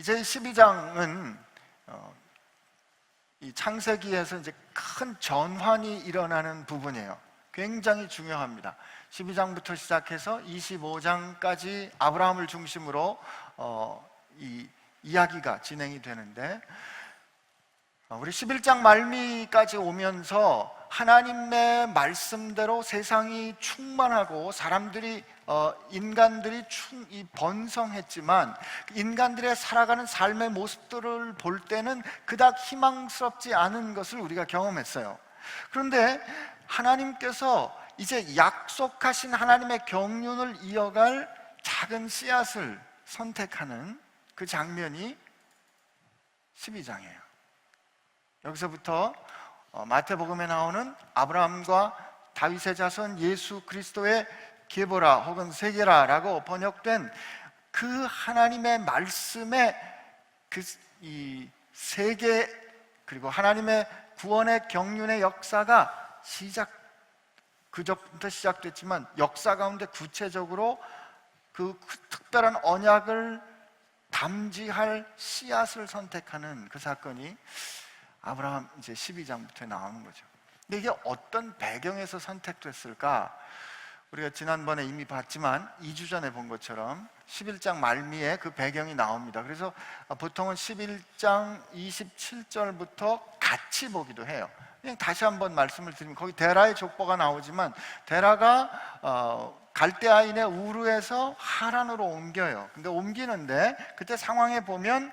이제 12장은 이 창세기에서 이제 큰 전환이 일어나는 부분이에요. 굉장히 중요합니다. 12장부터 시작해서 25장까지 아브라함을 중심으로 이 이야기가 진행이 되는데, 우리 11장 말미까지 오면서 하나님의 말씀대로 세상이 충만하고 사람들이 인간들이 번성했지만 인간들의 살아가는 삶의 모습들을 볼 때는 그닥 희망스럽지 않은 것을 우리가 경험했어요. 그런데 하나님께서 이제 약속하신 하나님의 경륜을 이어갈 작은 씨앗을 선택하는 그 장면이 12장이에요. 여기서부터 마태복음에 나오는 아브라함과 다윗의 자손 예수 그리스도의 계보라 혹은 세계라라고 번역된 그 하나님의 말씀의 이 세계, 그리고 하나님의 구원의 경륜의 역사가 그저부터 시작됐지만 역사 가운데 구체적으로 그 특별한 언약을 담지할 씨앗을 선택하는 그 사건이 아브라함 이제 12장부터 나오는 거죠. 근데 이게 어떤 배경에서 선택됐을까? 우리가 지난번에 이미 봤지만 2주 전에 본 것처럼 11장 말미에 그 배경이 나옵니다. 그래서 보통은 11장 27절부터 같이 보기도 해요. 그냥 다시 한번 말씀을 드리면, 거기 데라의 족보가 나오지만 데라가 갈대아인의 우르에서 하란으로 옮겨요. 근데 옮기는데 그때 상황에 보면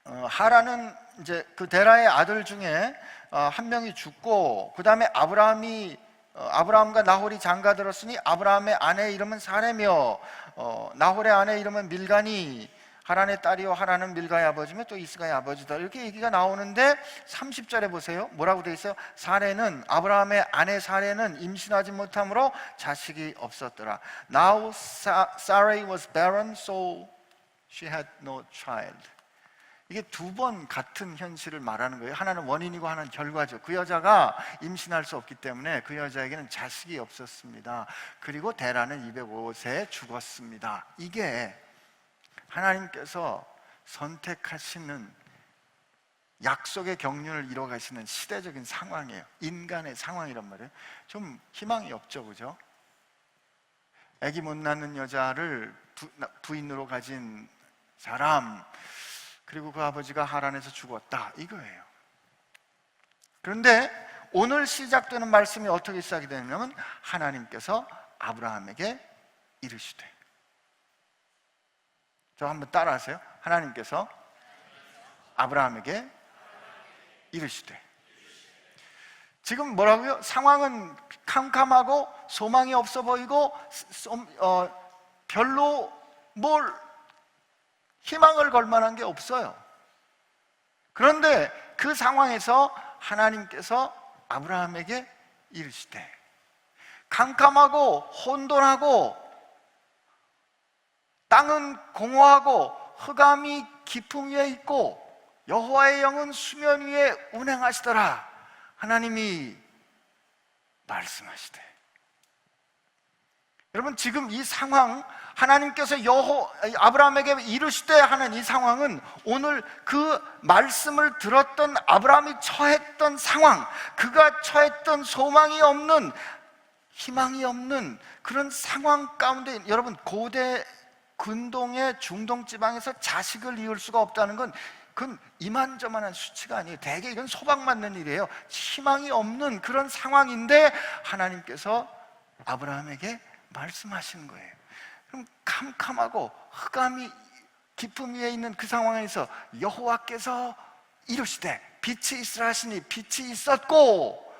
하란은 이제 그 데라의 아들 중에 한 명이 죽고, 그 다음에 아브라함과 나홀이 장가들었으니 아브라함의 아내 이름은 사레며 나홀의 아내 이름은 밀가니, 하란의 딸이요 하란은 밀가의 아버지며 또 이스가의 아버지다, 이렇게 얘기가 나오는데 30절에 보세요. 뭐라고 되어 있어요? 아브라함의 아내 사레는 임신하지 못함으로 자식이 없었더라. Now Sarai was barren, so she had no child. 이게 두 번 같은 현실을 말하는 거예요. 하나는 원인이고 하나는 결과죠. 그 여자가 임신할 수 없기 때문에 그 여자에게는 자식이 없었습니다. 그리고 데라는 205세에 죽었습니다. 이게 하나님께서 선택하시는 약속의 경륜을 이뤄가시는 시대적인 상황이에요. 인간의 상황이란 말이에요. 좀 희망이 없죠, 그죠? 아기 못 낳는 여자를 부인으로 가진 사람, 그리고 그 아버지가 하란에서 죽었다, 이거예요. 그런데 오늘 시작되는 말씀이 어떻게 시작이 되냐면 하나님께서 아브라함에게 이르시되, 저 한번 따라하세요. 하나님께서 아브라함에게 이르시되. 지금 뭐라고요? 상황은 캄캄하고 소망이 없어 보이고 별로 희망을 걸 만한 게 없어요. 그런데 그 상황에서 하나님께서 아브라함에게 이르시되, 캄캄하고 혼돈하고 땅은 공허하고 흑암이 깊음 위에 있고 여호와의 영은 수면 위에 운행하시더라. 하나님이 말씀하시되. 여러분, 지금 이 상황, 하나님께서 아브라함에게 이르시되 하는 이 상황은 오늘 그 말씀을 들었던 아브라함이 처했던 상황, 그가 처했던 소망이 없는, 희망이 없는 그런 상황 가운데, 여러분, 고대 근동의 중동 지방에서 자식을 이을 수가 없다는 건 그건 이만저만한 수치가 아니에요. 대개 이건 소박맞는 일이에요. 희망이 없는 그런 상황인데 하나님께서 아브라함에게 말씀하시는 거예요. 그럼 캄캄하고 흑암이 깊음 위에 있는 그 상황에서 여호와께서 이르시되 빛이 있으라 하시니 빛이 있었고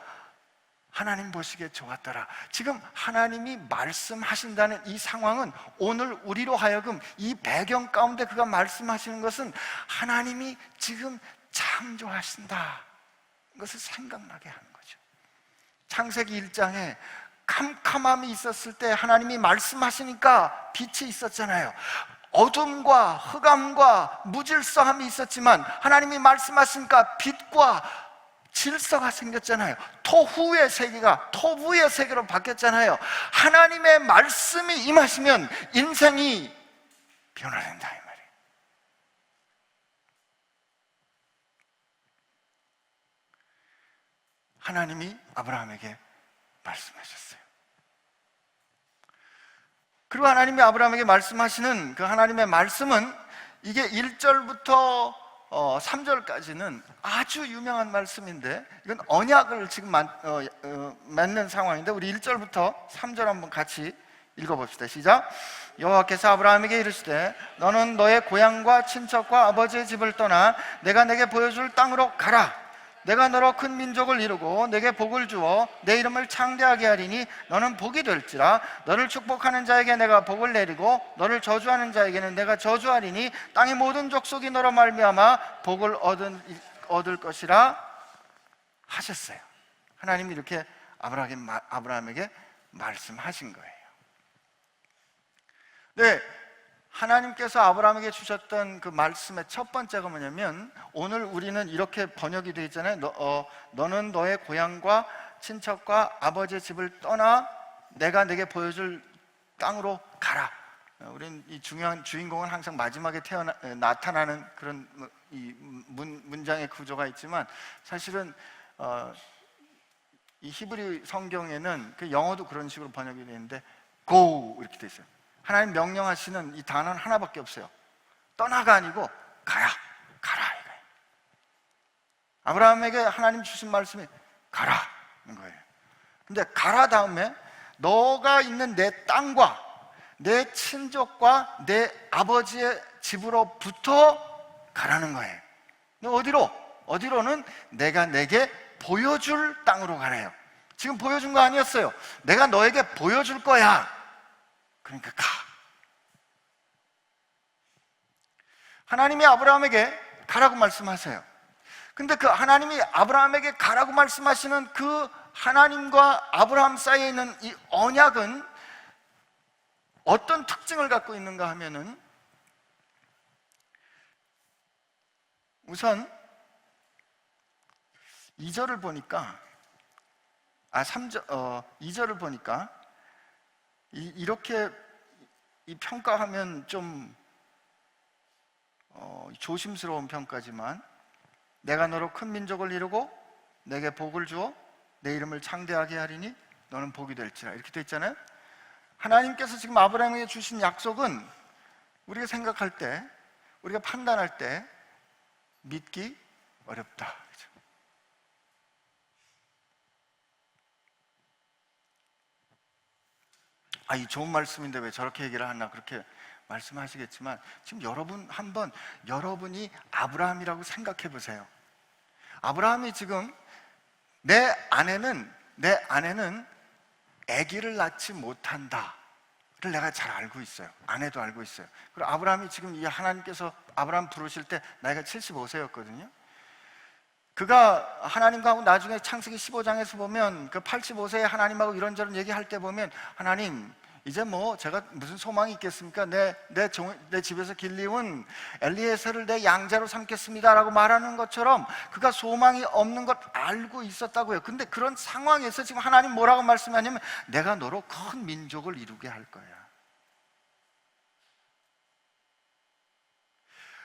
하나님 보시기에 좋았더라. 지금 하나님이 말씀하신다는 이 상황은 오늘 우리로 하여금 이 배경 가운데 그가 말씀하시는 것은 하나님이 지금 창조하신다, 이것을 생각나게 하는 거죠. 창세기 1장에 캄캄함이 있었을 때 하나님이 말씀하시니까 빛이 있었잖아요. 어둠과 흑암과 무질서함이 있었지만 하나님이 말씀하시니까 빛과 질서가 생겼잖아요. 토후의 세계가 토부의 세계로 바뀌었잖아요. 하나님의 말씀이 임하시면 인생이 변화된다, 이 말이에요. 하나님이 아브라함에게 말씀하셨어요. 그리고 하나님이 아브라함에게 말씀하시는 그 하나님의 말씀은 이게 1절부터 3절까지는 아주 유명한 말씀인데, 이건 언약을 지금 맺는 상황인데, 우리 1절부터 3절 한번 같이 읽어봅시다. 시작. 여호와께서 아브라함에게 이르시되 너는 너의 고향과 친척과 아버지의 집을 떠나 내가 내게 보여줄 땅으로 가라. 내가 너로 큰 민족을 이루고 내게 복을 주어 내 이름을 창대하게 하리니 너는 복이 될지라. 너를 축복하는 자에게 내가 복을 내리고 너를 저주하는 자에게는 내가 저주하리니 땅의 모든 족속이 너로 말미암아 복을 얻을 것이라 하셨어요. 하나님이 이렇게 아브라함에게 말씀하신 거예요. 네, 하나님께서 아브라함에게 주셨던 그 말씀의 첫 번째가 뭐냐면, 오늘 우리는 이렇게 번역이 되어 있잖아요. 너는 너의 고향과 친척과 아버지의 집을 떠나 내가 내게 보여줄 땅으로 가라. 우린 이 중요한 주인공은 항상 마지막에 나타나는 그런 이 문장의 구조가 있지만, 사실은 이 히브리 성경에는 그 영어도 그런 식으로 번역이 되는데 go 이렇게 돼 있어요. 하나님 명령하시는 이 단어는 하나밖에 없어요. 떠나가 아니고 가라, 가라 이거예요. 아브라함에게 하나님 주신 말씀이 가라는 거예요. 근데 가라 다음에 너가 있는 내 땅과 내 친족과 내 아버지의 집으로부터 가라는 거예요. 어디로는 내가 내게 보여줄 땅으로 가래요. 지금 보여준 거 아니었어요. 내가 너에게 보여줄 거야. 그러니까 가. 하나님이 아브라함에게 가라고 말씀하세요. 근데 그 하나님이 아브라함에게 가라고 말씀하시는 그 하나님과 아브라함 사이에 있는 이 언약은 어떤 특징을 갖고 있는가 하면은, 우선 2절을 보니까 2절을 보니까 이렇게 이 평가하면 좀 조심스러운 평가지만, 내가 너로 큰 민족을 이루고 내게 복을 주어 내 이름을 창대하게 하리니 너는 복이 될지라, 이렇게 돼 있잖아요. 하나님께서 지금 아브라함에게 주신 약속은 우리가 생각할 때, 우리가 판단할 때 믿기 어렵다. 이 좋은 말씀인데 왜 저렇게 얘기를 하나, 그렇게 말씀하시겠지만, 지금 여러분이 아브라함이라고 생각해 보세요. 아브라함이 지금 내 아내는 아기를 낳지 못한다를 내가 잘 알고 있어요. 아내도 알고 있어요. 그리고 아브라함이 지금 이 하나님께서 아브라함 부르실 때 나이가 75세였거든요. 그가 하나님과 나중에 창세기 15장에서 보면 그 85세에 하나님하고 이런저런 얘기할 때 보면, 하나님 이제 뭐 제가 무슨 소망이 있겠습니까? 내 집에서 길리운 엘리에셀을 내 양자로 삼겠습니다 라고 말하는 것처럼 그가 소망이 없는 것 알고 있었다고요. 근데 그런 상황에서 지금 하나님 뭐라고 말씀하냐면, 내가 너로 큰 민족을 이루게 할 거야.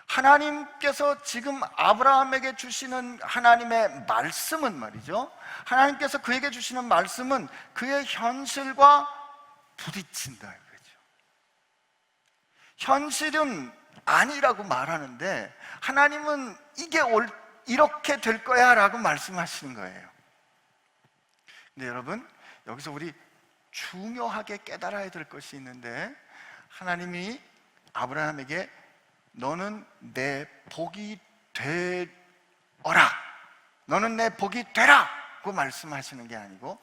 하나님께서 지금 아브라함에게 주시는 하나님의 말씀은 말이죠, 하나님께서 그에게 주시는 말씀은 그의 현실과 부딪힌다 이거죠. 현실은 아니라고 말하는데 하나님은 이렇게 될 거야 라고 말씀하시는 거예요. 근데 여러분, 여기서 우리 중요하게 깨달아야 될 것이 있는데, 하나님이 아브라함에게 너는 내 복이 되어라, 너는 내 복이 되라고 말씀하시는 게 아니고,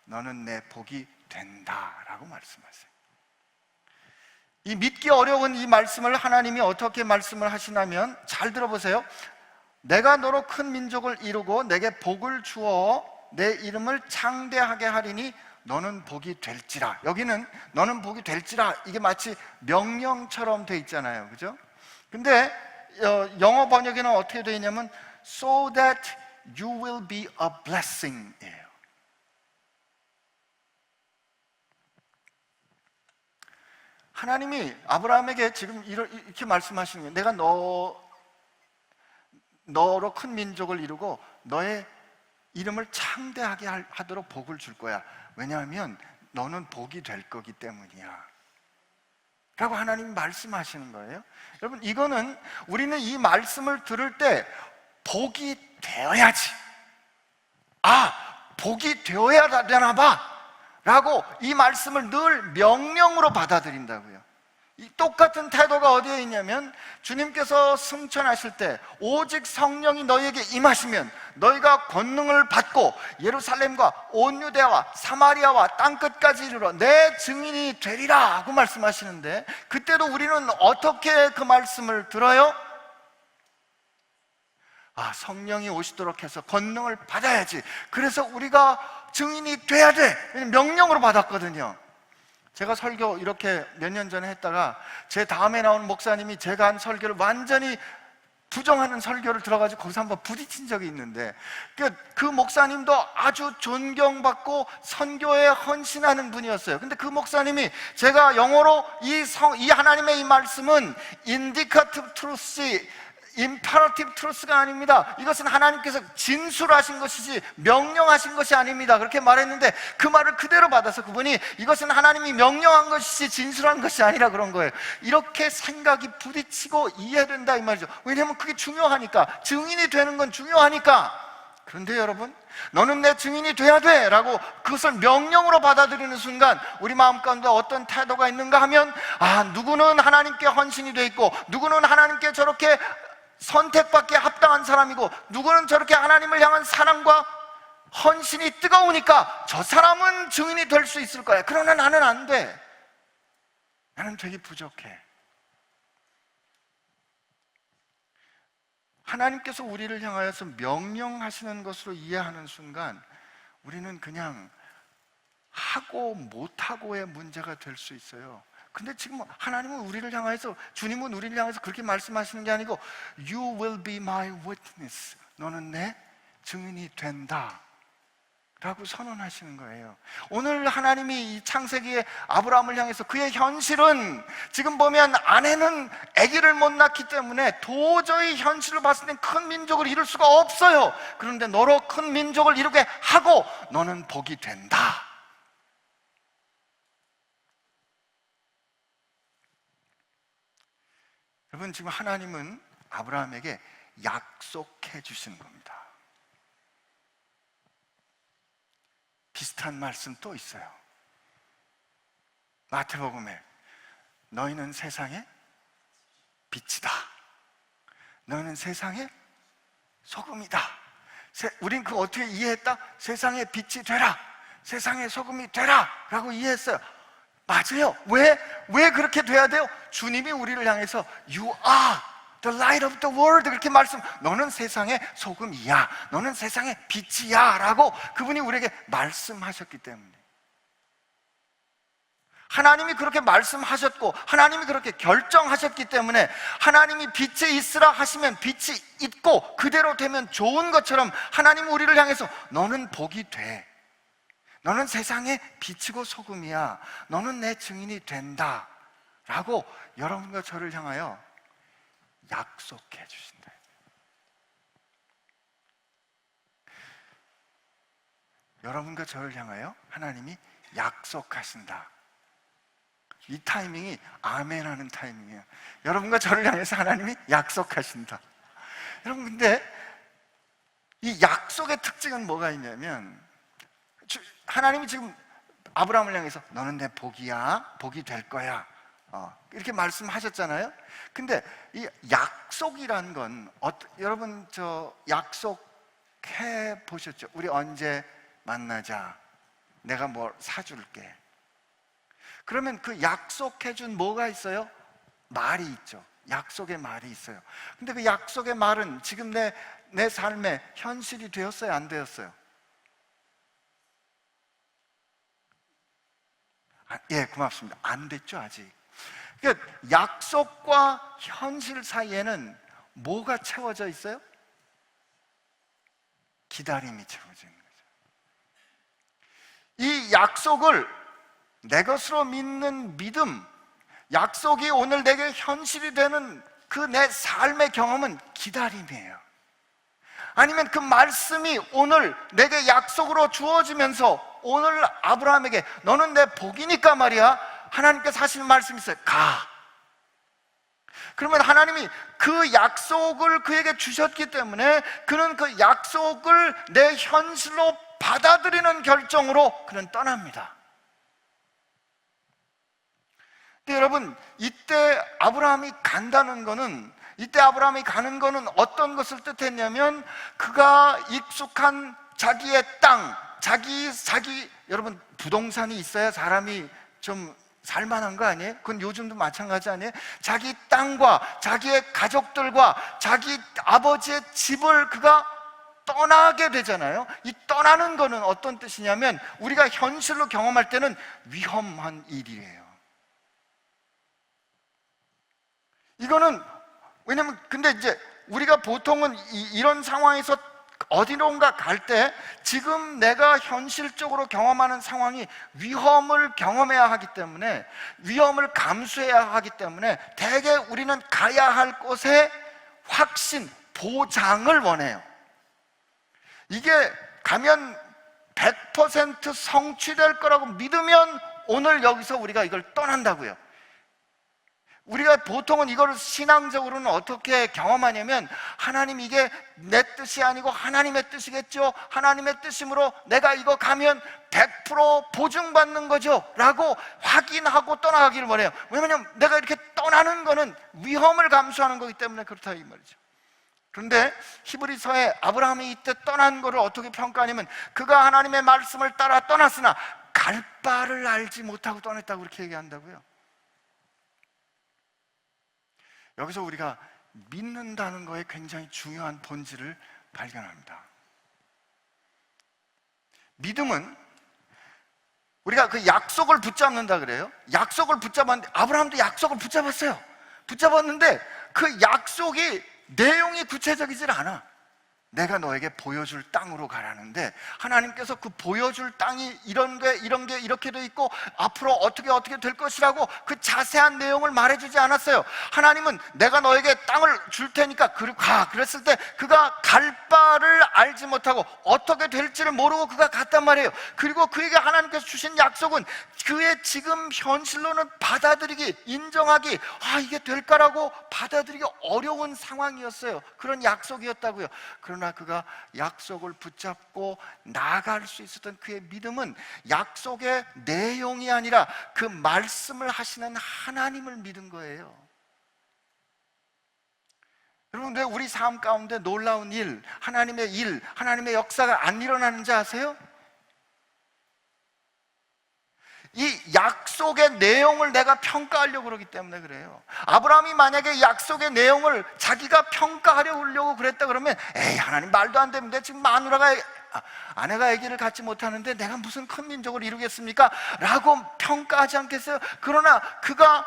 너는 내 복이 된다라고 말씀하세요. 이 믿기 어려운 이 말씀을 하나님이 어떻게 말씀을 하시냐면, 잘 들어보세요. 내가 너로 큰 민족을 이루고 내게 복을 주어 내 이름을 창대하게 하리니 너는 복이 될지라. 여기는 너는 복이 될지라, 이게 마치 명령처럼 돼 있잖아요, 그죠? 근데 영어 번역에는 어떻게 되어 있냐면 so that you will be a blessing 이에요. 하나님이 아브라함에게 지금 이렇게 말씀하시는 거예요. 내가 너로 큰 민족을 이루고 너의 이름을 창대하게 하도록 복을 줄 거야. 왜냐하면 너는 복이 될 거기 때문이야 라고 하나님이 말씀하시는 거예요. 여러분, 이거는 우리는 이 말씀을 들을 때 복이 되어야지, 복이 되어야 되나 봐 라고 이 말씀을 늘 명령으로 받아들인다고요. 이 똑같은 태도가 어디에 있냐면, 주님께서 승천하실 때 오직 성령이 너희에게 임하시면 너희가 권능을 받고 예루살렘과 온 유대와 사마리아와 땅끝까지 이르러 내 증인이 되리라 하고 말씀하시는데, 그때도 우리는 어떻게 그 말씀을 들어요? 성령이 오시도록 해서 권능을 받아야지, 그래서 우리가 증인이 돼야 돼, 명령으로 받았거든요. 제가 설교 이렇게 몇 년 전에 했다가 제 다음에 나온 목사님이 제가 한 설교를 완전히 부정하는 설교를 들어가지고 거기서 한번 부딪힌 적이 있는데, 그 목사님도 아주 존경받고 선교에 헌신하는 분이었어요. 근데 그 목사님이 제가 영어로 이 하나님의 이 말씀은 indicative truth, 임파라티브 트루스가 아닙니다, 이것은 하나님께서 진술하신 것이지 명령하신 것이 아닙니다, 그렇게 말했는데, 그 말을 그대로 받아서 그분이 이것은 하나님이 명령한 것이지 진술한 것이 아니라 그런 거예요. 이렇게 생각이 부딪히고 이해된다 이 말이죠. 왜냐하면 그게 중요하니까, 증인이 되는 건 중요하니까. 그런데 여러분, 너는 내 증인이 돼야 돼 라고 그것을 명령으로 받아들이는 순간 우리 마음 가운데 어떤 태도가 있는가 하면, 누구는 하나님께 헌신이 돼 있고, 누구는 하나님께 저렇게 선택받기에 합당한 사람이고, 누구는 저렇게 하나님을 향한 사랑과 헌신이 뜨거우니까 저 사람은 증인이 될 수 있을 거야. 그러나 나는 안 돼. 나는 되게 부족해. 하나님께서 우리를 향하여서 명령하시는 것으로 이해하는 순간 우리는 그냥 하고 못하고의 문제가 될 수 있어요. 근데 지금 하나님은 우리를 향해서, 주님은 우리를 향해서 그렇게 말씀하시는 게 아니고 You will be my witness, 너는 내 증인이 된다 라고 선언하시는 거예요. 오늘 하나님이 이 창세기의 아브라함을 향해서 그의 현실은, 지금 보면 아내는 아기를 못 낳기 때문에 도저히 현실을 봤을 땐 큰 민족을 이룰 수가 없어요. 그런데 너로 큰 민족을 이루게 하고 너는 복이 된다. 여러분, 지금 하나님은 아브라함에게 약속해 주시는 겁니다. 비슷한 말씀 또 있어요. 마태복음에 너희는 세상의 빛이다, 너희는 세상의 소금이다. 우린 그거 어떻게 이해했다? 세상의 빛이 되라, 세상의 소금이 되라 라고 이해했어요. 맞아요. 왜 그렇게 돼야 돼요? 주님이 우리를 향해서 You are the light of the world 그렇게 너는 세상의 소금이야, 너는 세상의 빛이야 라고 그분이 우리에게 말씀하셨기 때문에, 하나님이 그렇게 말씀하셨고 하나님이 그렇게 결정하셨기 때문에, 하나님이 빛에 있으라 하시면 빛이 있고 그대로 되면 좋은 것처럼 하나님이 우리를 향해서 너는 복이 돼, 너는 세상의 빛이고 소금이야, 너는 내 증인이 된다 라고 여러분과 저를 향하여 약속해 주신다. 여러분과 저를 향하여 하나님이 약속하신다. 이 타이밍이 아멘 하는 타이밍이에요. 여러분과 저를 향해서 하나님이 약속하신다. 여러분, 근데 이 약속의 특징은 뭐가 있냐면, 하나님이 지금 아브라함을 향해서 너는 내 복이야, 복이 될 거야 이렇게 말씀하셨잖아요. 근데 이 약속이란 건 여러분 저 약속해 보셨죠? 우리 언제 만나자, 내가 뭘 사줄게. 그러면 그 약속해 준 뭐가 있어요? 말이 있죠. 약속의 말이 있어요. 근데 그 약속의 말은 지금 내 삶에 현실이 되었어요, 안 되었어요? 예, 고맙습니다. 안 됐죠, 아직. 그러니까 약속과 현실 사이에는 뭐가 채워져 있어요? 기다림이 채워져 있는 거죠. 이 약속을 내 것으로 믿는 믿음, 약속이 오늘 내게 현실이 되는 그 내 삶의 경험은 기다림이에요. 아니면 그 말씀이 오늘 내게 약속으로 주어지면서 오늘 아브라함에게 너는 내 복이니까 말이야, 하나님께서 하시는 말씀이 있어요. 가. 그러면 하나님이 그 약속을 그에게 주셨기 때문에 그는 그 약속을 내 현실로 받아들이는 결정으로 그는 떠납니다. 근데 여러분, 이때 아브라함이 간다는 거는, 이때 아브라함이 가는 거는 어떤 것을 뜻했냐면, 그가 익숙한 자기의 땅, 여러분, 부동산이 있어야 사람이 좀 살만한 거 아니에요? 그건 요즘도 마찬가지 아니에요? 자기 땅과 자기의 가족들과 자기 아버지의 집을 그가 떠나게 되잖아요. 이 떠나는 거는 어떤 뜻이냐면, 우리가 현실로 경험할 때는 위험한 일이에요. 이거는, 왜냐면 근데 이제 우리가 보통은 이런 상황에서 어디론가 갈 때 지금 내가 현실적으로 경험하는 상황이 위험을 경험해야 하기 때문에, 위험을 감수해야 하기 때문에 대개 우리는 가야 할 곳에 확신, 보장을 원해요. 이게 가면 100% 성취될 거라고 믿으면 오늘 여기서 우리가 이걸 떠난다고요. 우리가 보통은 이걸 신앙적으로는 어떻게 경험하냐면, 하나님 이게 내 뜻이 아니고 하나님의 뜻이겠죠, 하나님의 뜻이므로 내가 이거 가면 100% 보증받는 거죠 라고 확인하고 떠나가기를 원해요. 왜냐하면 내가 이렇게 떠나는 거는 위험을 감수하는 거기 때문에 그렇다 이 말이죠. 그런데 히브리서에 아브라함이 이때 떠난 거를 어떻게 평가하냐면, 그가 하나님의 말씀을 따라 떠났으나 갈 바를 알지 못하고 떠났다고 그렇게 얘기한다고요. 여기서 우리가 믿는다는 거에 굉장히 중요한 본질을 발견합니다. 믿음은 우리가 그 약속을 붙잡는다 그래요. 약속을 붙잡았는데, 아브라함도 약속을 붙잡았어요. 붙잡았는데 그 약속이 내용이 구체적이질 않아. 내가 너에게 보여줄 땅으로 가라는데, 하나님께서 그 보여줄 땅이 이런 게 이렇게 돼 있고 앞으로 어떻게 될 것이라고 그 자세한 내용을 말해주지 않았어요. 하나님은 내가 너에게 땅을 줄 테니까 가. 그랬을 때 그가 갈 바를 알지 못하고 어떻게 될지를 모르고 그가 갔단 말이에요. 그리고 그에게 하나님께서 주신 약속은 그의 지금 현실로는 받아들이기, 인정하기, 이게 될까라고 받아들이기 어려운 상황이었어요. 그런 약속이었다고요. 그러나 그가 약속을 붙잡고 나아갈 수 있었던 그의 믿음은 약속의 내용이 아니라 그 말씀을 하시는 하나님을 믿은 거예요. 여러분, 왜 우리 삶 가운데 놀라운 일, 하나님의 역사가 안 일어나는지 아세요? 이 약속의 내용을 내가 평가하려고 그러기 때문에 그래요. 아브라함이 만약에 약속의 내용을 자기가 평가하려고 그랬다 그러면, 에이, 하나님 말도 안 되는데 지금 아내가 아기를 갖지 못하는데 내가 무슨 큰 민족을 이루겠습니까? 라고 평가하지 않겠어요? 그러나 그가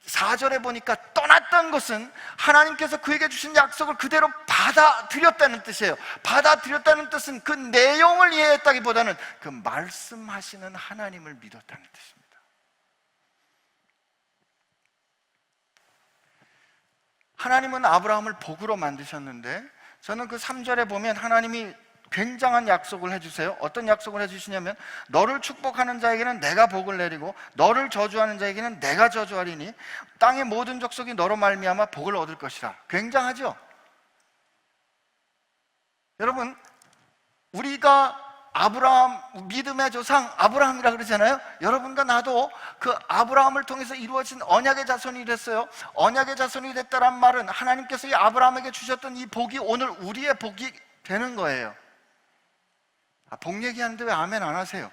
4절에 보니까 떠났던 것은 하나님께서 그에게 주신 약속을 그대로 받아들였다는 뜻이에요. 받아들였다는 뜻은 그 내용을 이해했다기보다는 그 말씀하시는 하나님을 믿었다는 뜻입니다. 하나님은 아브라함을 복으로 만드셨는데, 저는 그 3절에 보면 하나님이 굉장한 약속을 해주세요. 어떤 약속을 해주시냐면, 너를 축복하는 자에게는 내가 복을 내리고 너를 저주하는 자에게는 내가 저주하리니 땅의 모든 족속이 너로 말미암아 복을 얻을 것이라. 굉장하죠? 여러분, 우리가 아브라함, 믿음의 조상 아브라함이라 그러잖아요. 여러분과 나도 그 아브라함을 통해서 이루어진 언약의 자손이 됐어요. 언약의 자손이 됐다란 말은 하나님께서 이 아브라함에게 주셨던 이 복이 오늘 우리의 복이 되는 거예요. 복 얘기하는데 왜 아멘 안 하세요?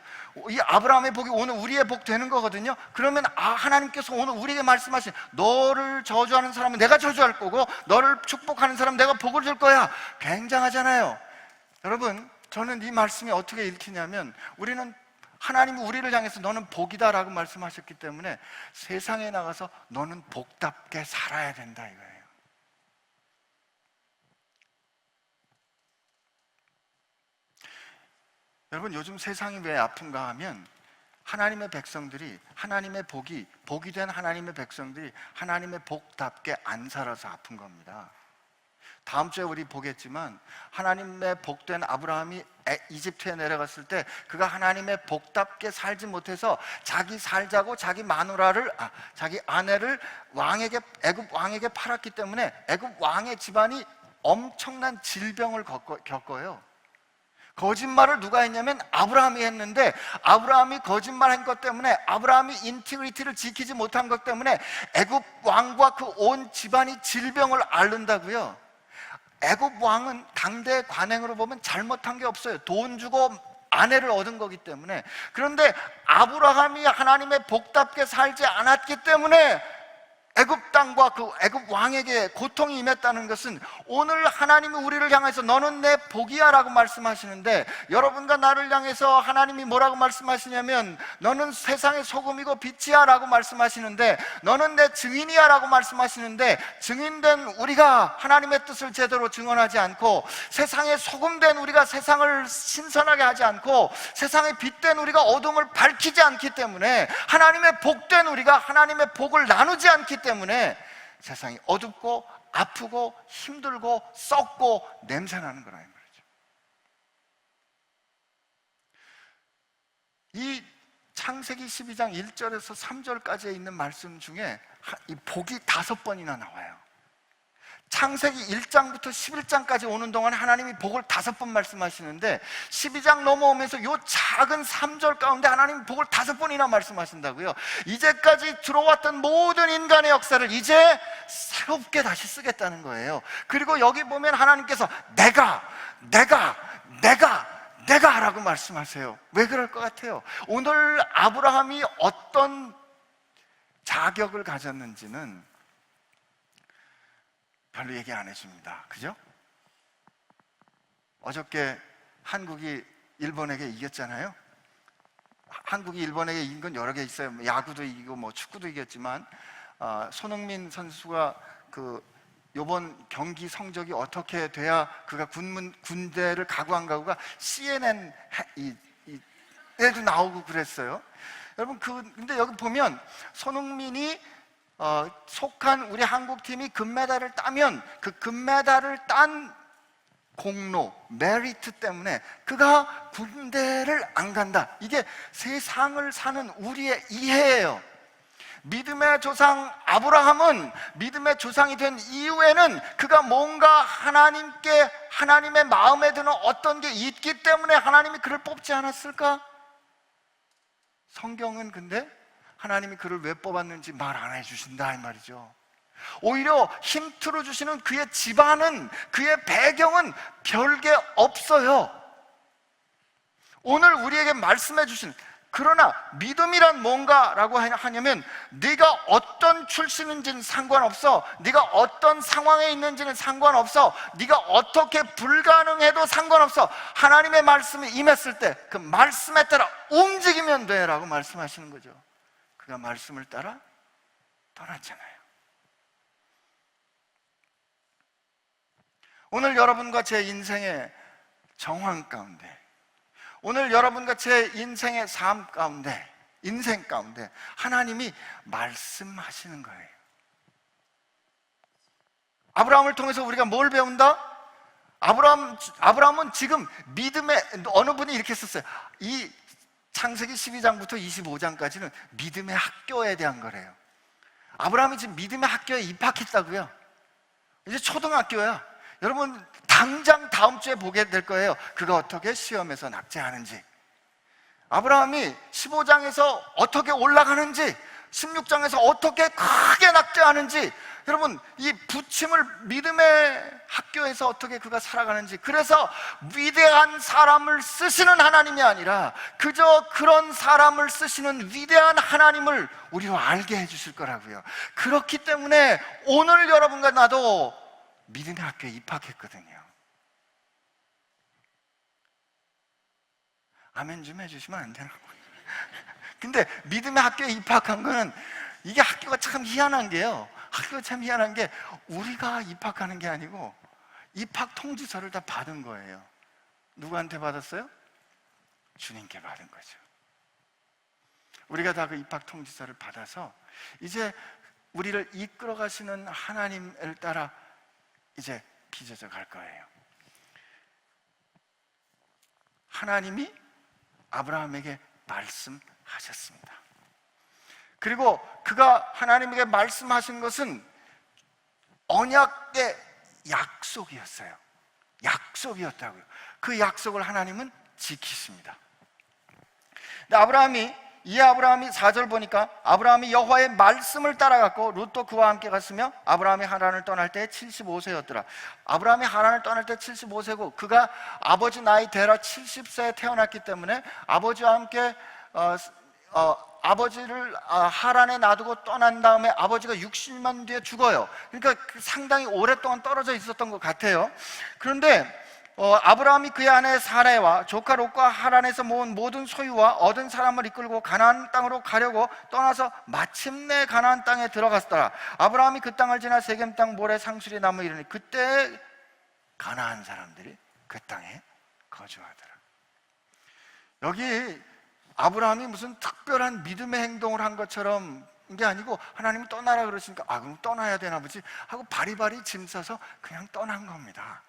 이 아브라함의 복이 오늘 우리의 복 되는 거거든요. 그러면 하나님께서 오늘 우리에게 말씀하신, 너를 저주하는 사람은 내가 저주할 거고 너를 축복하는 사람은 내가 복을 줄 거야. 굉장하잖아요. 여러분, 저는 이 말씀이 어떻게 읽히냐면, 하나님이 우리를 향해서 너는 복이다 라고 말씀하셨기 때문에 세상에 나가서 너는 복답게 살아야 된다 이거예요. 여러분, 요즘 세상이 왜 아픈가 하면, 하나님의 백성들이, 하나님의 복이 된 하나님의 백성들이 하나님의 복답게 안 살아서 아픈 겁니다. 다음 주에 우리 보겠지만 하나님의 복된 아브라함이 이집트에 내려갔을 때 그가 하나님의 복답게 살지 못해서 자기 살자고 자기 마누라를 자기 아내를 애굽 왕에게 팔았기 때문에 애굽 왕의 집안이 엄청난 질병을 겪어요. 거짓말을 누가 했냐면 아브라함이 했는데, 아브라함이 거짓말한 것 때문에, 아브라함이 인티그리티를 지키지 못한 것 때문에 애굽 왕과 그 온 집안이 질병을 앓는다고요. 애굽 왕은 당대 관행으로 보면 잘못한 게 없어요. 돈 주고 아내를 얻은 거기 때문에. 그런데 아브라함이 하나님의 복답게 살지 않았기 때문에 애굽 땅과 그 애굽 왕에게 고통이 임했다는 것은, 오늘 하나님이 우리를 향해서 너는 내 복이야 라고 말씀하시는데, 여러분과 나를 향해서 하나님이 뭐라고 말씀하시냐면 너는 세상의 소금이고 빛이야 라고 말씀하시는데, 너는 내 증인이야 라고 말씀하시는데, 증인된 우리가 하나님의 뜻을 제대로 증언하지 않고, 세상의 소금된 우리가 세상을 신선하게 하지 않고, 세상의 빛된 우리가 어둠을 밝히지 않기 때문에, 하나님의 복된 우리가 하나님의 복을 나누지 않기 때문에 세상이 어둡고 아프고 힘들고 썩고 냄새나는 거라 이 말이죠. 이 창세기 12장 1절에서 3절까지에 있는 말씀 중에 이 복이 5번이나 나와요. 창세기 1장부터 11장까지 오는 동안 하나님이 복을 5번 말씀하시는데, 12장 넘어오면서 이 작은 3절 가운데 하나님이 복을 5번이나 말씀하신다고요. 이제까지 들어왔던 모든 인간의 역사를 이제 새롭게 다시 쓰겠다는 거예요. 그리고 여기 보면 하나님께서 내가 라고 말씀하세요. 왜 그럴 것 같아요? 오늘 아브라함이 어떤 자격을 가졌는지는 별로 얘기 안 해줍니다. 그죠? 어저께 한국이 일본에게 이겼잖아요. 한국이 일본에게 이긴 건 여러 개 있어요. 야구도 이기고 뭐 축구도 이겼지만, 손흥민 선수가 요번 경기 성적이 어떻게 돼야 그가 군대를 가고 안 가고가 CNN 에도 나오고 그랬어요. 여러분, 근데 여기 보면 손흥민이 속한 우리 한국팀이 금메달을 따면 그 금메달을 딴 공로, 메리트 때문에 그가 군대를 안 간다. 이게 세상을 사는 우리의 이해예요. 믿음의 조상 아브라함은 믿음의 조상이 된 이후에는 그가 뭔가 하나님의 마음에 드는 어떤 게 있기 때문에 하나님이 그를 뽑지 않았을까? 성경은 근데 하나님이 그를 왜 뽑았는지 말 안 해주신다 이 말이죠. 오히려 힌트로 주시는 그의 집안은, 그의 배경은 별게 없어요. 오늘 우리에게 말씀해 주신, 그러나 믿음이란 뭔가라고 하냐면 네가 어떤 출신인지는 상관없어, 네가 어떤 상황에 있는지는 상관없어, 네가 어떻게 불가능해도 상관없어. 하나님의 말씀이 임했을 때 그 말씀에 따라 움직이면 돼 라고 말씀하시는 거죠. 그가 말씀을 따라 떠났잖아요. 오늘 여러분과 제 인생의 정황 가운데, 오늘 여러분과 제 인생의 삶 가운데, 인생 가운데 하나님이 말씀하시는 거예요. 아브라함을 통해서 우리가 뭘 배운다? 아브라함은 지금 믿음의, 어느 분이 이렇게 썼어요. 이 창세기 12장부터 25장까지는 믿음의 학교에 대한 거래요. 아브라함이 지금 믿음의 학교에 입학했다고요. 이제 초등학교야. 여러분, 당장 다음 주에 보게 될 거예요. 그가 어떻게 시험에서 낙제하는지, 아브라함이 15장에서 어떻게 올라가는지, 16장에서 어떻게 크게 낙제하는지, 여러분, 이 부침을 믿음의 학교에서 어떻게 그가 살아가는지. 그래서 위대한 사람을 쓰시는 하나님이 아니라 그저 그런 사람을 쓰시는 위대한 하나님을 우리로 알게 해주실 거라고요. 그렇기 때문에 오늘 여러분과 나도 믿음의 학교에 입학했거든요. 아멘 좀 해주시면 안 되나? 근데 믿음의 학교에 입학한 거는, 이게 학교가 참 희한한 게요. 학교가 참 희한한 게, 우리가 입학하는 게 아니고 입학 통지서를 다 받은 거예요. 누구한테 받았어요? 주님께 받은 거죠. 우리가 다 그 입학 통지서를 받아서 이제 우리를 이끌어 가시는 하나님을 따라 이제 빚어져 갈 거예요. 하나님이 아브라함에게 말씀하셨습니다. 그리고 그가 하나님에게 말씀하신 것은 언약의 약속이었어요. 약속이었다고요. 그 약속을 하나님은 지키십니다. 근데 아브라함이 4절 보니까 아브라함이 여호와의 말씀을 따라갔고 룻도 그와 함께 갔으며 아브라함이 하란을 떠날 때 75세였더라. 아브라함이 하란을 떠날 때 75세고 그가 아버지 나이 되라 70세에 태어났기 때문에 아버지와 함께 아버지를 하란에 놔두고 떠난 다음에 아버지가 60년 뒤에 죽어요. 그러니까 상당히 오랫동안 떨어져 있었던 것 같아요. 그런데 아브라함이 그의 아내 사라와 조카 롯과 하란에서 모은 모든 소유와 얻은 사람을 이끌고 가나안 땅으로 가려고 떠나서 마침내 가나안 땅에 들어갔더라. 아브라함이 그 땅을 지나 세겜 땅 모래 상수리 나무 이르니 그때 가나안 사람들이 그 땅에 거주하더라. 여기 아브라함이 무슨 특별한 믿음의 행동을 한 것처럼 게 아니고 하나님이 떠나라 그러시니까 그럼 떠나야 되나 보지 하고 바리바리 짐 싸서 그냥 떠난 겁니다.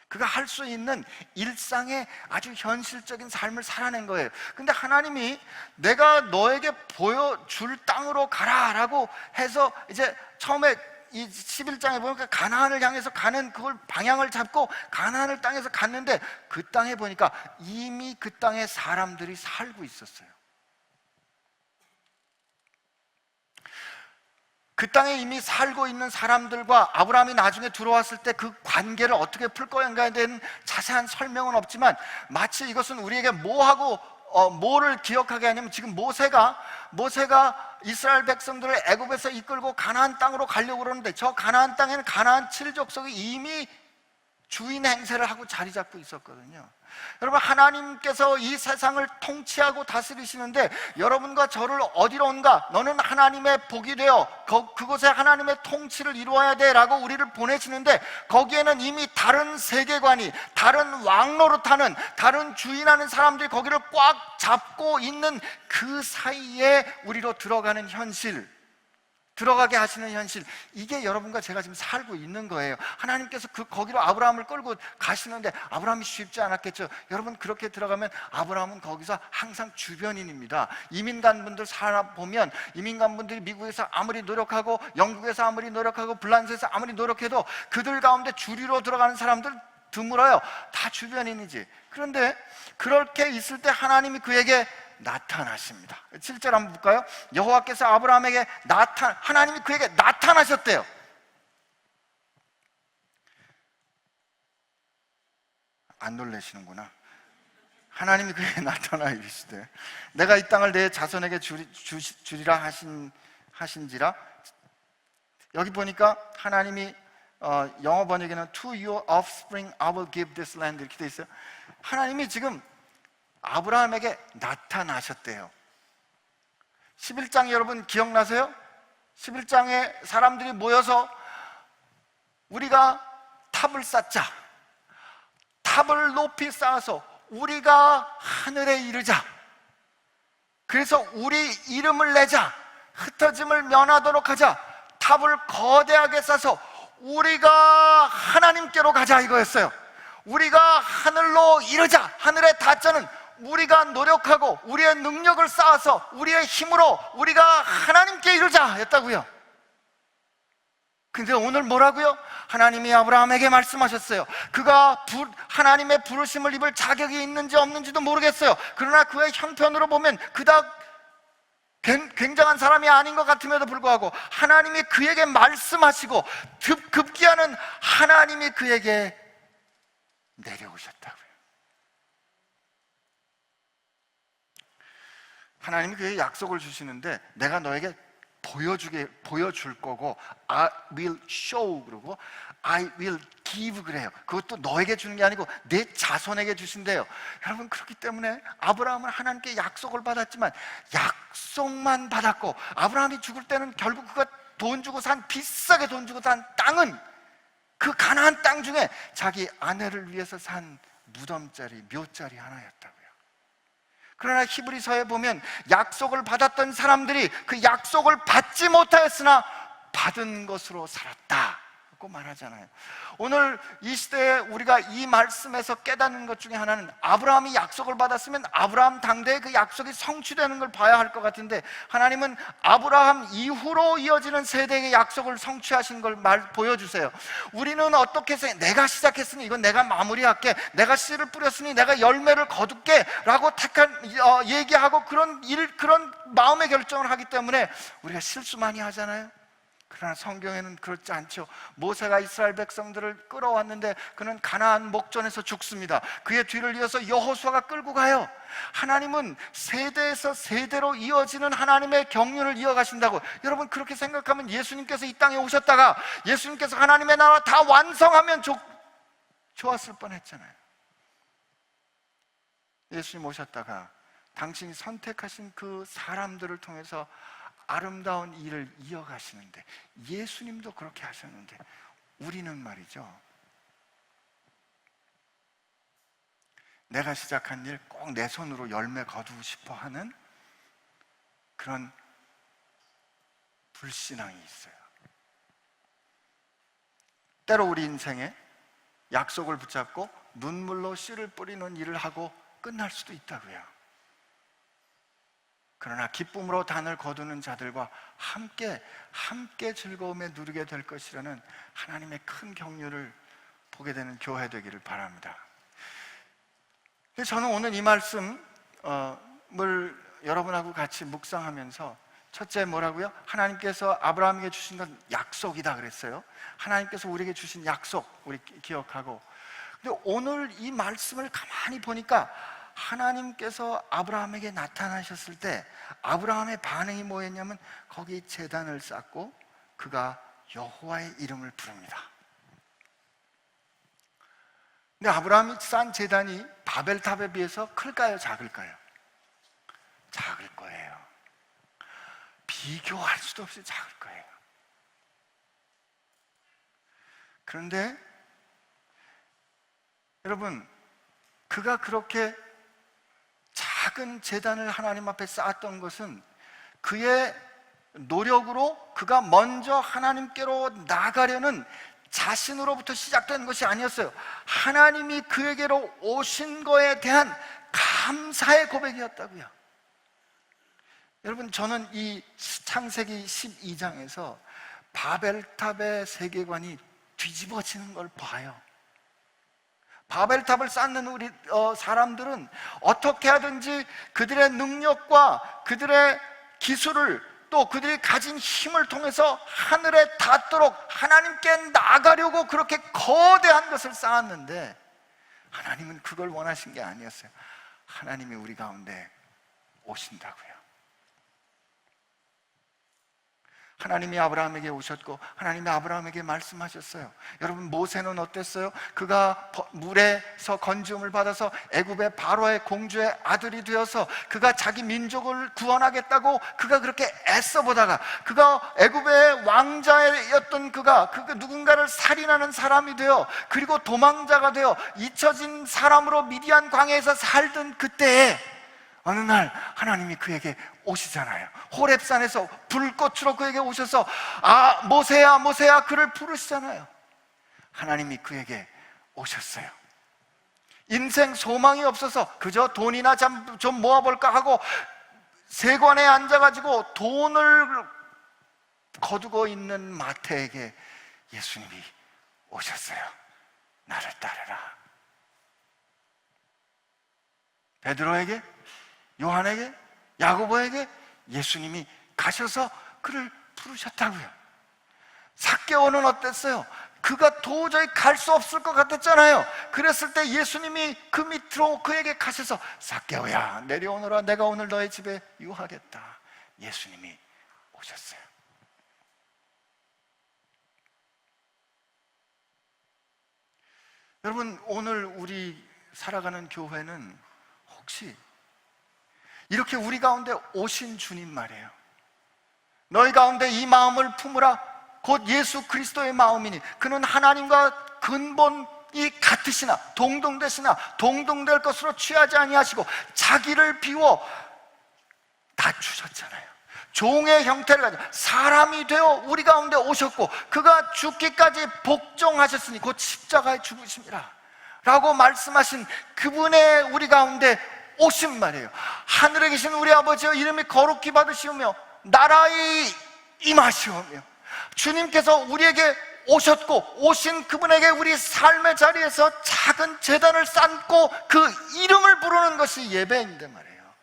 그가 할 수 있는 일상의 아주 현실적인 삶을 살아낸 거예요. 근데 하나님이 내가 너에게 보여줄 땅으로 가라라고 해서 이제 처음에 이 11장에 보니까 가나안을 향해서 가는 그걸 방향을 잡고 가나안을 땅에서 갔는데 그 땅에 보니까 이미 그 땅에 사람들이 살고 있었어요. 그 땅에 이미 살고 있는 사람들과 아브라함이 나중에 들어왔을 때 그 관계를 어떻게 풀 거인가에 대한 자세한 설명은 없지만 마치 이것은 우리에게 뭐를 기억하게 하냐면 지금 모세가 이스라엘 백성들을 애굽에서 이끌고 가나안 땅으로 가려고 그러는데 저 가나안 땅에는 가나안 7족속이 이미 주인 행세를 하고 자리 잡고 있었거든요. 여러분, 하나님께서 이 세상을 통치하고 다스리시는데 여러분과 저를 어디로 온가? 너는 하나님의 복이 되어 그곳에 하나님의 통치를 이루어야 돼 라고 우리를 보내시는데 거기에는 이미 다른 세계관이, 다른 왕노릇하는, 다른 주인하는 사람들이 거기를 꽉 잡고 있는 그 사이에 우리로 들어가는 현실, 들어가게 하시는 현실, 이게 여러분과 제가 지금 살고 있는 거예요. 하나님께서 거기로 아브라함을 끌고 가시는데 아브라함이 쉽지 않았겠죠. 여러분, 그렇게 들어가면 아브라함은 거기서 항상 주변인입니다. 이민간 분들 살아보면 이민간 분들이 미국에서 아무리 노력하고 영국에서 아무리 노력하고 불란서에서 아무리 노력해도 그들 가운데 주류로 들어가는 사람들 드물어요. 다 주변인이지. 그런데 그렇게 있을 때 하나님이 그에게 나타나십니다. 7절 한번 볼까요? 여호와께서 아브라함에게 하나님이 그에게 나타나셨대요. 안 놀라시는구나. 하나님이 그에게 나타나 이르시되 내가 이 땅을 내 자손에게 주리라 하신지라. 여기 보니까 하나님이 영어 번역에는 To your offspring I will give this land 이렇게 돼 있어요. 하나님이 지금 아브라함에게 나타나셨대요. 11장 여러분 기억나세요? 11장에 사람들이 모여서 우리가 탑을 쌓자, 탑을 높이 쌓아서 우리가 하늘에 이르자, 그래서 우리 이름을 내자, 흩어짐을 면하도록 하자, 탑을 거대하게 쌓아서 우리가 하나님께로 가자 이거였어요. 우리가 하늘로 이르자. 하늘의 다자는 우리가 노력하고 우리의 능력을 쌓아서 우리의 힘으로 우리가 하나님께 이르자 였다고요. 근데 오늘 뭐라고요? 하나님이 아브라함에게 말씀하셨어요. 그가 하나님의 부르심을 입을 자격이 있는지 없는지도 모르겠어요. 그러나 그의 형편으로 보면 그닥 굉장한 사람이 아닌 것 같음에도 불구하고 하나님이 그에게 말씀하시고 급기야는 하나님이 그에게 내려오셨다고요. 하나님이 그에게 약속을 주시는데 내가 너에게 보여줄 거고 I will show 그러고 I will give 그래요. 그것도 너에게 주는 게 아니고 내 자손에게 주신대요. 여러분, 그렇기 때문에 아브라함은 하나님께 약속을 받았지만 약속만 받았고 아브라함이 죽을 때는 결국 그가 비싸게 돈 주고 산 땅은 그 가나안 땅 중에 자기 아내를 위해서 산 무덤자리, 묘자리 하나였다고요. 그러나 히브리서에 보면 약속을 받았던 사람들이 그 약속을 받지 못하였으나 받은 것으로 살았다 받고 말하잖아요. 오늘 이 시대에 우리가 이 말씀에서 깨닫는 것 중에 하나는, 아브라함이 약속을 받았으면 아브라함 당대에 그 약속이 성취되는 걸 봐야 할 것 같은데, 하나님은 아브라함 이후로 이어지는 세대의 약속을 성취하신 걸 보여주세요. 우리는 어떻게 해서 내가 시작했으니 이건 내가 마무리할게, 내가 씨를 뿌렸으니 내가 열매를 거둘게 라고 얘기하고 그런 마음의 결정을 하기 때문에 우리가 실수 많이 하잖아요. 그러나 성경에는 그렇지 않죠. 모세가 이스라엘 백성들을 끌어왔는데 그는 가나안 목전에서 죽습니다. 그의 뒤를 이어서 여호수아가 끌고 가요. 하나님은 세대에서 세대로 이어지는 하나님의 경륜을 이어가신다고. 여러분, 그렇게 생각하면 예수님께서 이 땅에 오셨다가 예수님께서 하나님의 나라 다 완성하면 좋았을 뻔했잖아요. 예수님 오셨다가 당신이 선택하신 그 사람들을 통해서 아름다운 일을 이어가시는데, 예수님도 그렇게 하셨는데 우리는 말이죠, 내가 시작한 일 꼭 내 손으로 열매 거두고 싶어 하는 그런 불신앙이 있어요. 때로 우리 인생에 약속을 붙잡고 눈물로 씨를 뿌리는 일을 하고 끝날 수도 있다고요. 그러나 기쁨으로 단을 거두는 자들과 함께 즐거움에 누리게 될 것이라는 하나님의 큰 경륜을 보게 되는 교회 되기를 바랍니다. 저는 오늘 이 말씀을 여러분하고 같이 묵상하면서, 첫째 뭐라고요? 하나님께서 아브라함에게 주신 건 약속이다 그랬어요. 하나님께서 우리에게 주신 약속 우리 기억하고, 근데 오늘 이 말씀을 가만히 보니까 하나님께서 아브라함에게 나타나셨을 때 아브라함의 반응이 뭐였냐면, 거기 제단을 쌓고 그가 여호와의 이름을 부릅니다. 근데 아브라함이 쌓은 제단이 바벨탑에 비해서 클까요, 작을까요? 작을 거예요. 비교할 수도 없이 작을 거예요. 그런데 여러분, 그가 그렇게 작은 제단을 하나님 앞에 쌓았던 것은 그의 노력으로 그가 먼저 하나님께로 나가려는 자신으로부터 시작된 것이 아니었어요. 하나님이 그에게로 오신 거에 대한 감사의 고백이었다고요. 여러분, 저는 이 창세기 12장에서 바벨탑의 세계관이 뒤집어지는 걸 봐요. 바벨탑을 쌓는 우리 사람들은 어떻게 하든지 그들의 능력과 그들의 기술을, 또 그들이 가진 힘을 통해서 하늘에 닿도록 하나님께 나가려고 그렇게 거대한 것을 쌓았는데, 하나님은 그걸 원하신 게 아니었어요. 하나님이 우리 가운데 오신다고요. 하나님이 아브라함에게 오셨고 하나님이 아브라함에게 말씀하셨어요. 여러분, 모세는 어땠어요? 그가 물에서 건지움을 받아서 애굽의 바로의 공주의 아들이 되어서 그가 자기 민족을 구원하겠다고 그가 그렇게 애써 보다가, 그가 애굽의 왕자였던 그가 누군가를 살인하는 사람이 되어, 그리고 도망자가 되어 잊혀진 사람으로 미디안 광야에서 살던 그때에 어느 날 하나님이 그에게 오시잖아요. 호렙산에서 불꽃으로 그에게 오셔서 모세야 모세야 그를 부르시잖아요. 하나님이 그에게 오셨어요. 인생 소망이 없어서 그저 돈이나 좀 모아볼까 하고 세관에 앉아가지고 돈을 거두고 있는 마태에게 예수님이 오셨어요. 나를 따르라. 베드로에게, 요한에게, 야고보에게 예수님이 가셔서 그를 부르셨다고요. 삭개오는 어땠어요? 그가 도저히 갈 수 없을 것 같았잖아요. 그랬을 때 예수님이 그 밑으로 그에게 가셔서 삭개오야 내려오너라, 내가 오늘 너의 집에 유하겠다. 예수님이 오셨어요. 여러분, 오늘 우리 살아가는 교회는 혹시 이렇게 우리 가운데 오신 주님 말이에요. 너희 가운데 이 마음을 품으라, 곧 예수 그리스도의 마음이니 그는 하나님과 근본이 같으시나 동등되시나 동등될 것으로 취하지 아니하시고 자기를 비워 낮추셨잖아요. 종의 형태를 가지고 사람이 되어 우리 가운데 오셨고 그가 죽기까지 복종하셨으니 곧 십자가에 죽으심이라 라고 말씀하신 그분의 우리 가운데 오신 말이에요. 하늘에 계신 우리 아버지여 이름이 거룩히 받으시오며 나라의 임하시오며, 주님께서 우리에게 오셨고 오신 그분에게 우리 삶의 자리에서 작은 제단을 쌓고 그 이름을 부르는 것이 예배인데 말이에요.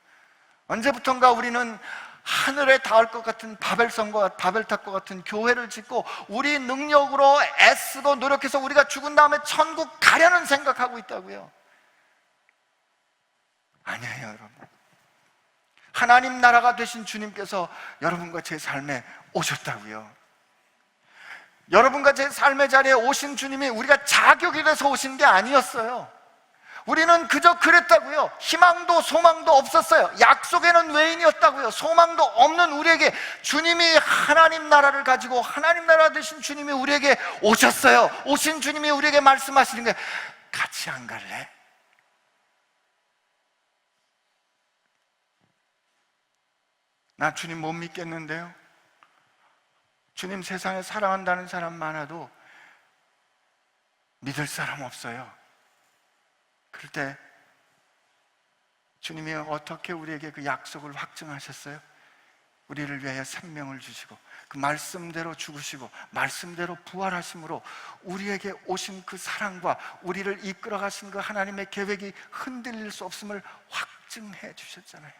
언제부턴가 우리는 하늘에 닿을 것 같은 바벨성과 바벨탑과 같은 교회를 짓고 우리 능력으로 애쓰고 노력해서 우리가 죽은 다음에 천국 가려는 생각하고 있다고요. 아니에요, 여러분. 하나님 나라가 되신 주님께서 여러분과 제 삶에 오셨다고요. 여러분과 제 삶의 자리에 오신 주님이 우리가 자격이 돼서 오신 게 아니었어요. 우리는 그저 그랬다고요. 희망도 소망도 없었어요. 약속에는 외인이었다고요. 소망도 없는 우리에게 주님이 하나님 나라를 가지고 하나님 나라 되신 주님이 우리에게 오셨어요. 오신 주님이 우리에게 말씀하시는 게 같이 안 갈래? 나 주님 못 믿겠는데요. 주님 세상에 사랑한다는 사람 많아도 믿을 사람 없어요. 그럴 때 주님이 어떻게 우리에게 그 약속을 확증하셨어요? 우리를 위하여 생명을 주시고 그 말씀대로 죽으시고 말씀대로 부활하심으로 우리에게 오신 그 사랑과 우리를 이끌어 가신 그 하나님의 계획이 흔들릴 수 없음을 확증해 주셨잖아요.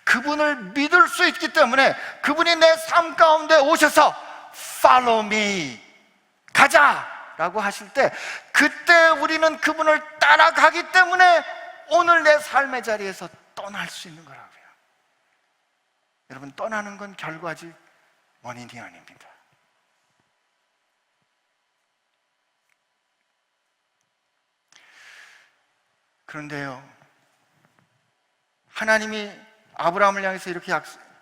그분을 믿을 수 있기 때문에 그분이 내 삶 가운데 오셔서 Follow me, 가자 라고 하실 때 그때 우리는 그분을 따라가기 때문에 오늘 내 삶의 자리에서 떠날 수 있는 거라고요. 여러분, 떠나는 건 결과지 원인이 아닙니다. 그런데요, 하나님이 아브라함을 향해서 이렇게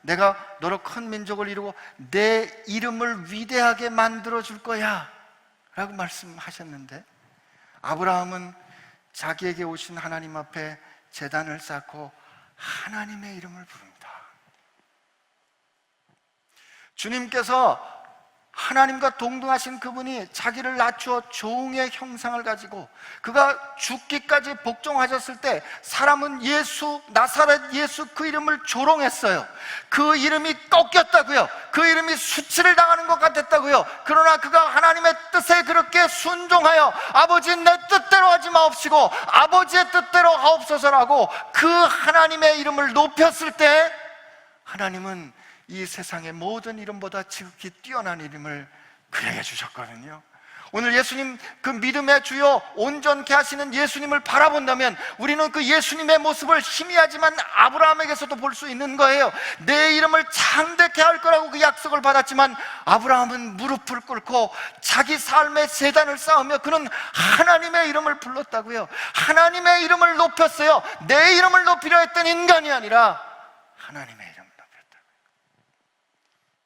내가 너로 큰 민족을 이루고 내 이름을 위대하게 만들어 줄 거야 라고 말씀하셨는데, 아브라함은 자기에게 오신 하나님 앞에 제단을 쌓고 하나님의 이름을 부릅니다. 주님께서 하나님과 동등하신 그분이 자기를 낮추어 종의 형상을 가지고 그가 죽기까지 복종하셨을 때 사람은 예수, 나사렛 예수 그 이름을 조롱했어요. 그 이름이 꺾였다고요. 그 이름이 수치를 당하는 것 같았다고요. 그러나 그가 하나님의 뜻에 그렇게 순종하여 아버지 내 뜻대로 하지 마옵시고 아버지의 뜻대로 하옵소서라고 그 하나님의 이름을 높였을 때 하나님은 이 세상의 모든 이름보다 지극히 뛰어난 이름을 그에게 주셨거든요. 오늘 예수님 그 믿음의 주요 온전케 하시는 예수님을 바라본다면 우리는 그 예수님의 모습을 희미하지만 아브라함에게서도 볼 수 있는 거예요. 내 이름을 창대케 할 거라고 그 약속을 받았지만 아브라함은 무릎을 꿇고 자기 삶의 제단을 쌓으며 그는 하나님의 이름을 불렀다고요. 하나님의 이름을 높였어요. 내 이름을 높이려 했던 인간이 아니라 하나님의 이름.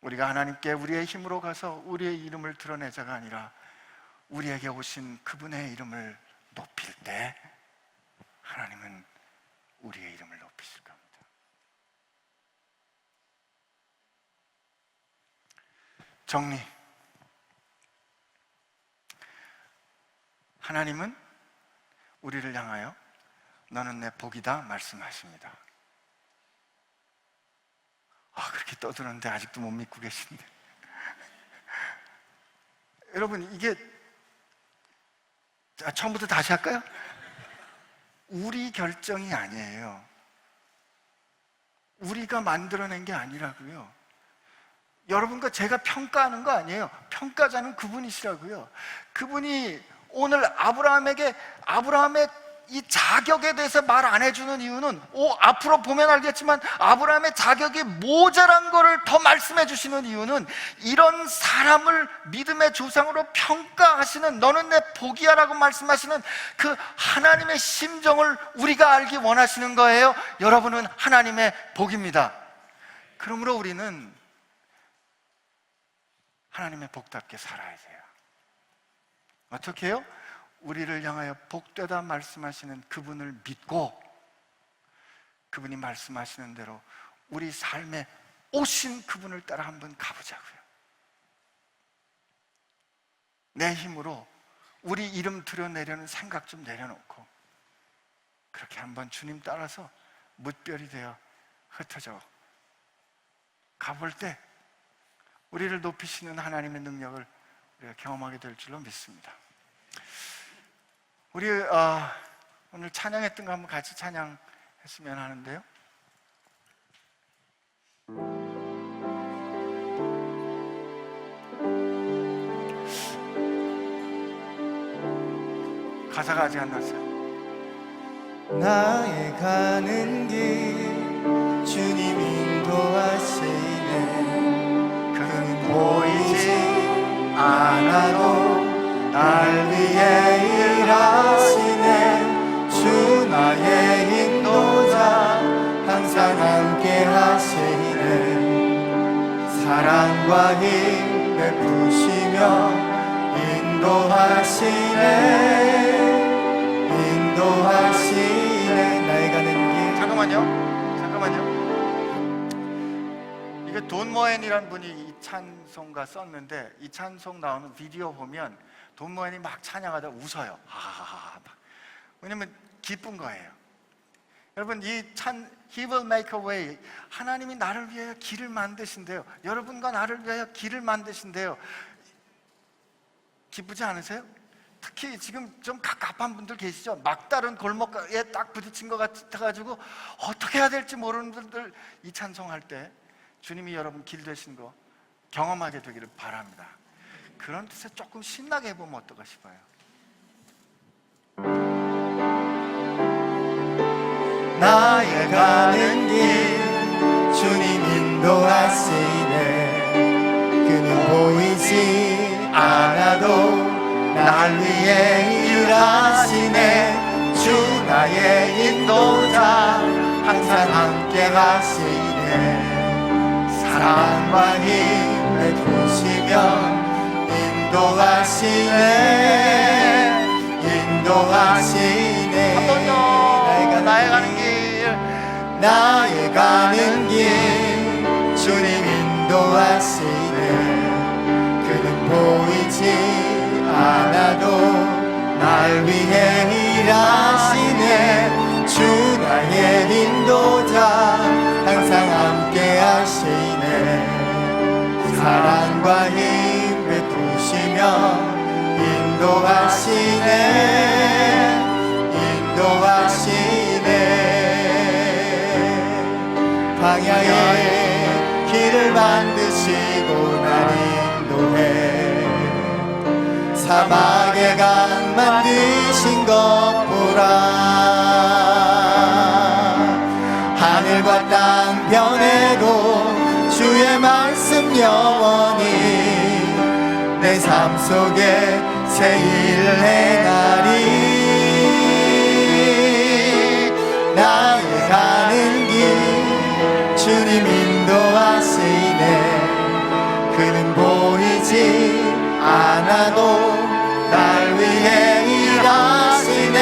우리가 하나님께 우리의 힘으로 가서 우리의 이름을 드러내자가 아니라 우리에게 오신 그분의 이름을 높일 때 하나님은 우리의 이름을 높이실 겁니다. 정리. 하나님은 우리를 향하여 너는 내 복이다 말씀하십니다. 그렇게 떠드는데 아직도 못 믿고 계신데 여러분, 이게 처음부터 다시 할까요? 우리 결정이 아니에요. 우리가 만들어낸 게 아니라고요. 여러분과 제가 평가하는 거 아니에요. 평가자는 그분이시라고요. 그분이 오늘 아브라함의 이 자격에 대해서 말 안 해주는 이유는 앞으로 보면 알겠지만 아브라함의 자격이 모자란 거를 더 말씀해 주시는 이유는 이런 사람을 믿음의 조상으로 평가하시는 너는 내 복이야 라고 말씀하시는 그 하나님의 심정을 우리가 알기 원하시는 거예요. 여러분은 하나님의 복입니다. 그러므로 우리는 하나님의 복답게 살아야 돼요. 어떻게 해요? 우리를 향하여 복되다 말씀하시는 그분을 믿고 그분이 말씀하시는 대로 우리 삶의 오신 그분을 따라 한번 가보자고요. 내 힘으로 우리 이름 드러내려는 생각 좀 내려놓고 그렇게 한번 주님 따라서 물별이 되어 흩어져 가볼 때 우리를 높이시는 하나님의 능력을 우리가 경험하게 될 줄로 믿습니다. 우리 오늘 찬양했던 거 한번 같이 찬양했으면 하는데요. 가사가 아직 안 났어요. 나의 가는 길 주님 인도하시네. 그는 보이지 않아도 날 위해 일하시네. 주 나의 인도자 항상 함께 하시네. 사랑과 힘 베푸시며 인도하시네. 인도하시네. 나의 가는 길. 잠깐만요. 이게 돈 모엔이라는 분이 이 찬송가 썼는데 이 찬송 나오는 비디오 보면 돈 모엔이 막 찬양하다 웃어요. 왜냐면 기쁜 거예요. 여러분 He will make a way. 하나님이 나를 위하여 길을 만드신대요. 여러분과 나를 위하여 길을 만드신대요. 기쁘지 않으세요? 특히 지금 좀 갑갑한 분들 계시죠? 막다른 골목에 딱 부딪힌 것 같아가지고 어떻게 해야 될지 모르는 분들 이 찬송할 때 주님이 여러분 길 되신 거 경험하게 되기를 바랍니다. 그런 뜻에 조금 신나게 해보면 어떨까 싶어요. 나의 가는 길 주님 인도하시네. 그는 보이지 않아도 날 위해 일하시네. 주 나의 인도자 항상 함께 하시네. 사랑과 힘 베푸시며 인도하시네. 인도하시네. 한 번 더 나의 가는 길. 나의 가는 길 주님 인도하시네. 그는 보이지 않아도 날 위해 일하시네. 주 나의 인도자 항상 함께 하시네. 사랑과 힘 베푸시며 인도하시네. 인도하시네. 광야에 길을 만드시고 날 인도해. 사막에 강 만드신 것 보라. 하늘과 땅 변해도 주의 말씀 영원히 내 삶 속에 새 일을 행하리. 나의 가는 길 주님 인도하시네. 그는 보이지 않아도 날 위해 일하시네.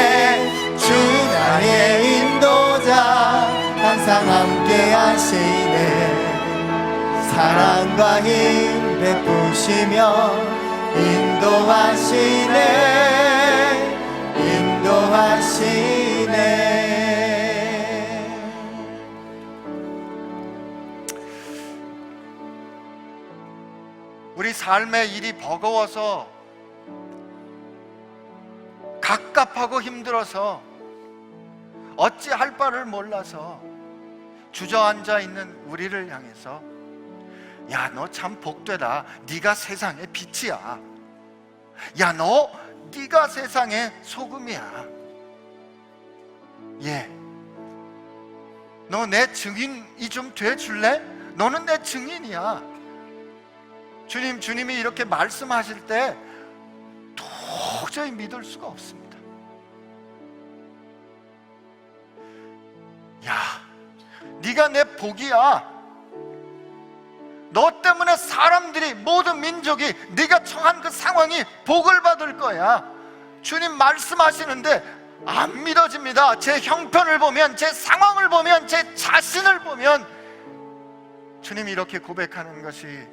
주 나의 인도자 항상 함께 하시네. 사랑과 힘 베푸시며 인도하시네. 인도하시네. 우리 삶의 일이 버거워서 갑갑하고 힘들어서 어찌할 바를 몰라서 주저앉아 있는 우리를 향해서 야, 너 참 복되다. 네가 세상의 빛이야. 야, 네가 세상의 소금이야. 너 내 증인이 좀 돼줄래? 너는 내 증인이야. 주님이 이렇게 말씀하실 때 도저히 믿을 수가 없습니다. 야, 네가 내 복이야. 너 때문에 사람들이, 모든 민족이 네가 처한 그 상황이 복을 받을 거야. 주님 말씀하시는데 안 믿어집니다. 제 형편을 보면, 제 상황을 보면, 제 자신을 보면 주님 이렇게 고백하는 것이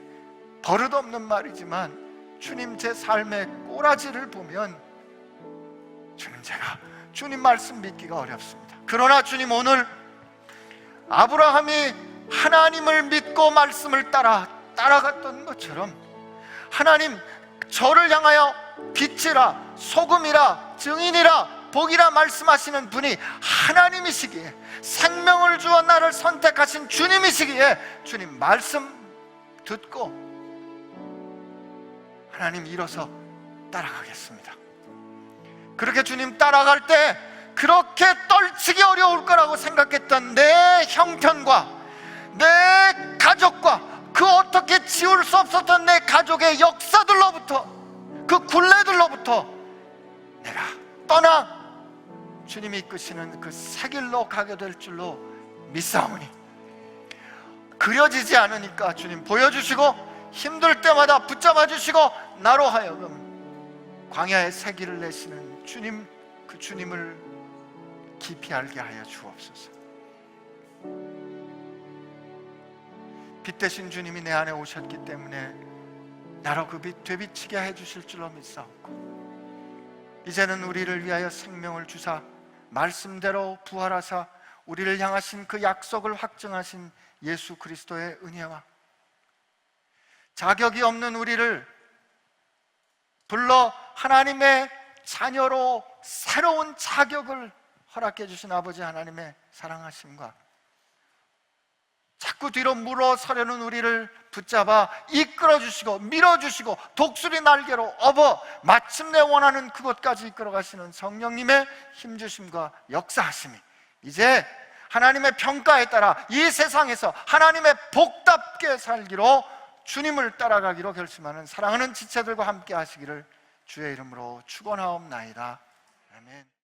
버릇없는 말이지만 주님 제 삶의 꼬라지를 보면 주님 제가 주님 말씀 믿기가 어렵습니다. 그러나 주님 오늘 아브라함이 하나님을 믿고 말씀을 따라갔던 것처럼 하나님 저를 향하여 빛이라 소금이라 증인이라 복이라 말씀하시는 분이 하나님이시기에 생명을 주어 나를 선택하신 주님이시기에 주님 말씀 듣고 하나님 일어서 따라가겠습니다. 그렇게 주님 따라갈 때 그렇게 떨치기 어려울 거라고 생각했던 내 형편과 내 가족과 그 어떻게 지울 수 없었던 내 가족의 역사들로부터 그 굴레들로부터 내가 떠나 주님이 이끄시는 그 새 길로 가게 될 줄로 믿사오니 그려지지 않으니까 주님 보여주시고 힘들 때마다 붙잡아 주시고 나로 하여금 광야의 새 길을 내시는 주님, 그 주님을 깊이 알게 하여 주옵소서. 빛 대신 주님이 내 안에 오셨기 때문에 나로 그 빛 되비치게 해주실 줄로 믿사옵고 이제는 우리를 위하여 생명을 주사 말씀대로 부활하사 우리를 향하신 그 약속을 확증하신 예수 그리스도의 은혜와 자격이 없는 우리를 불러 하나님의 자녀로 새로운 자격을 허락해 주신 아버지 하나님의 사랑하심과 자꾸 뒤로 물러서려는 우리를 붙잡아 이끌어 주시고 밀어 주시고 독수리 날개로 업어 마침내 원하는 그곳까지 이끌어 가시는 성령님의 힘주심과 역사하심이 이제 하나님의 평가에 따라 이 세상에서 하나님의 복답게 살기로 주님을 따라가기로 결심하는 사랑하는 지체들과 함께 하시기를 주의 이름으로 축원하옵나이다. 아멘.